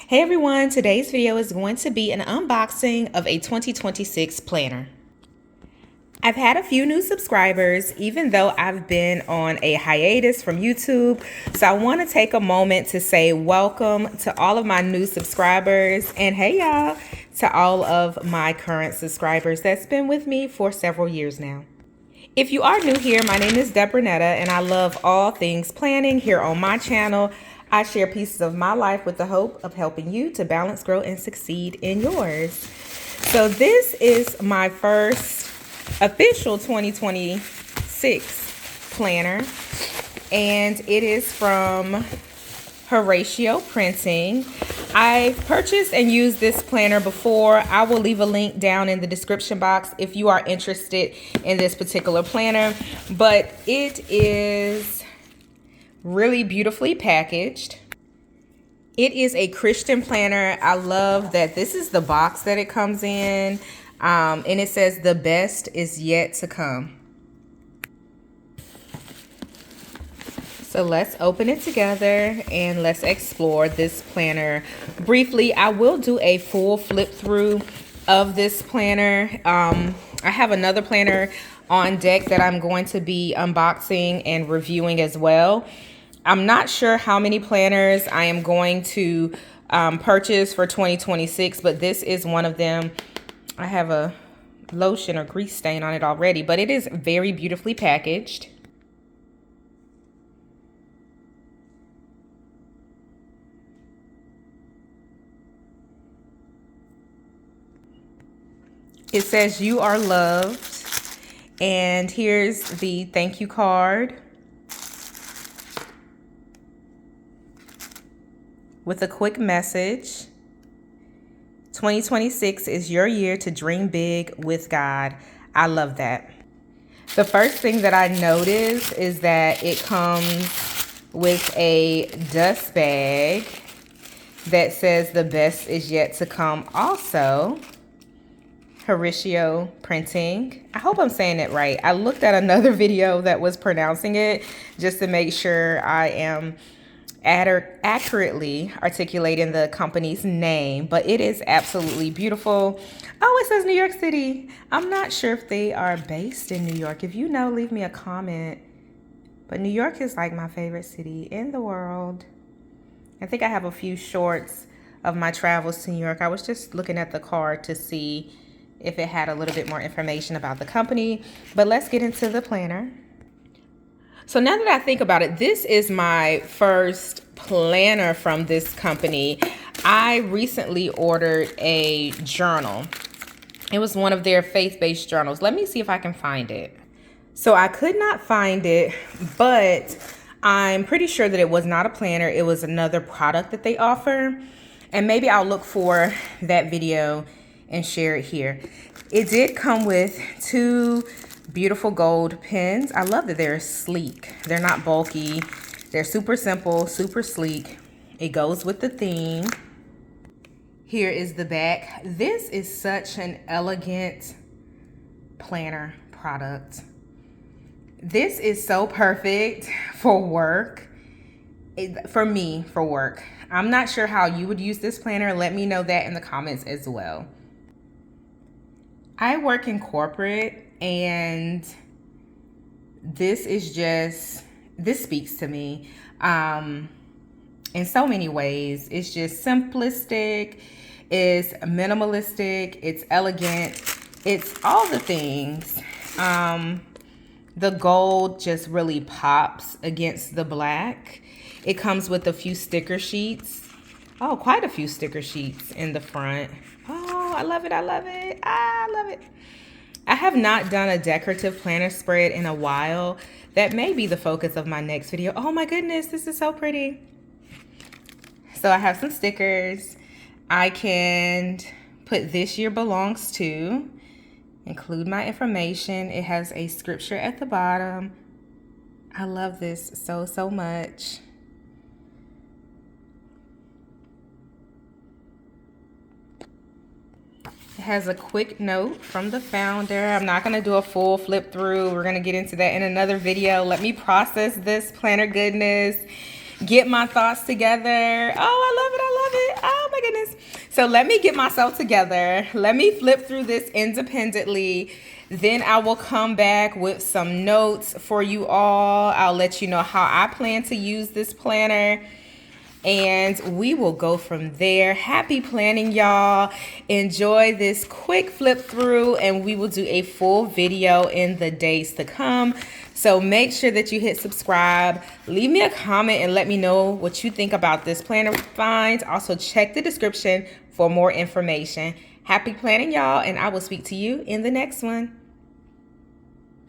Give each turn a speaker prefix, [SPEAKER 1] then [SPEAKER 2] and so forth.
[SPEAKER 1] Hey everyone, today's video is going to be an unboxing of a 2026 planner. I've had a few new subscribers, even though I've been on a hiatus from YouTube. So I want to take a moment to say welcome to all of my new subscribers, and hey y'all, to all of my current subscribers that's been with me for several years now. If you are new here, my name is Debronetta, and I love all things planning here on my channel. I share pieces of my life with the hope of helping you to balance, grow, and succeed in yours. So this is my first official 2026 planner, and it is from Horacio Printing. I've purchased and used this planner before. I will leave a link down in the description box if you are interested in this particular planner, but it is really beautifully packaged. It is a Christian planner. I love that this is the box that it comes in, and it says the best is yet to come. So let's open it together and let's explore this planner briefly. I will do a full flip through of this planner. I have another planner on deck that I'm going to be unboxing and reviewing as well. I'm not sure how many planners I am going to purchase for 2026, but this is one of them. I have a lotion or grease stain on it already, but it is very beautifully packaged. It says you are loved, and here's the thank you card with a quick message. 2026 is your year to dream big with God. I love that. The first thing that I noticed is that it comes with a dust bag that says the best is yet to come. Also, Horacio Printing. I hope I'm saying it right. I looked at another video that was pronouncing it just to make sure I am accurately articulating the company's name, but it is absolutely beautiful. Oh, it says New York City. I'm not sure if they are based in New York. If you know, leave me a comment. But New York is like my favorite city in the world. I think I have a few shorts of my travels to New York. I was just looking at the card to see if it had a little bit more information about the company, but let's get into the planner. So now that I think about it, this is my first planner from this company. I recently ordered a journal. It was one of their faith-based journals. Let me see if I can find it. So I could not find it, but I'm pretty sure that it was not a planner. It was another product that they offer. And maybe I'll look for that video and share it here. It did come with two beautiful gold pens. I love that they're sleek. They're not bulky. They're super simple, super sleek. It goes with the theme. Here is the back. This is such an elegant planner product. This is so perfect for work. For me, for work. I'm not sure how you would use this planner. Let me know that in the comments as well. I work in corporate, and this speaks to me in so many ways. It's just simplistic, it's minimalistic, it's elegant, it's all the things. The gold just really pops against the black. It comes with a few sticker sheets. Oh, quite a few sticker sheets in the front. Oh, I love it, I love it, I love it. I have not done a decorative planner spread in a while. That may be the focus of my next video. Oh my goodness, this is so pretty. So I have some stickers. I can put this year belongs to, include my information. It has a scripture at the bottom. I love this so, so much. It has a quick note from the founder. I'm not going to do a full flip through. We're going to get into that in another video. Let me process this planner goodness, get my thoughts together. Oh, I love it. I love it. Oh my goodness. So let me get myself together. Let me flip through this independently. Then I will come back with some notes for you all. I'll let you know how I plan to use this planner. And we will go from there. Happy planning, y'all. Enjoy this quick flip through, and we will do a full video in the days to come. So make sure that you hit subscribe. Leave me a comment and let me know what you think about this planner find. Also, check the description for more information. Happy planning, y'all, and I will speak to you in the next one.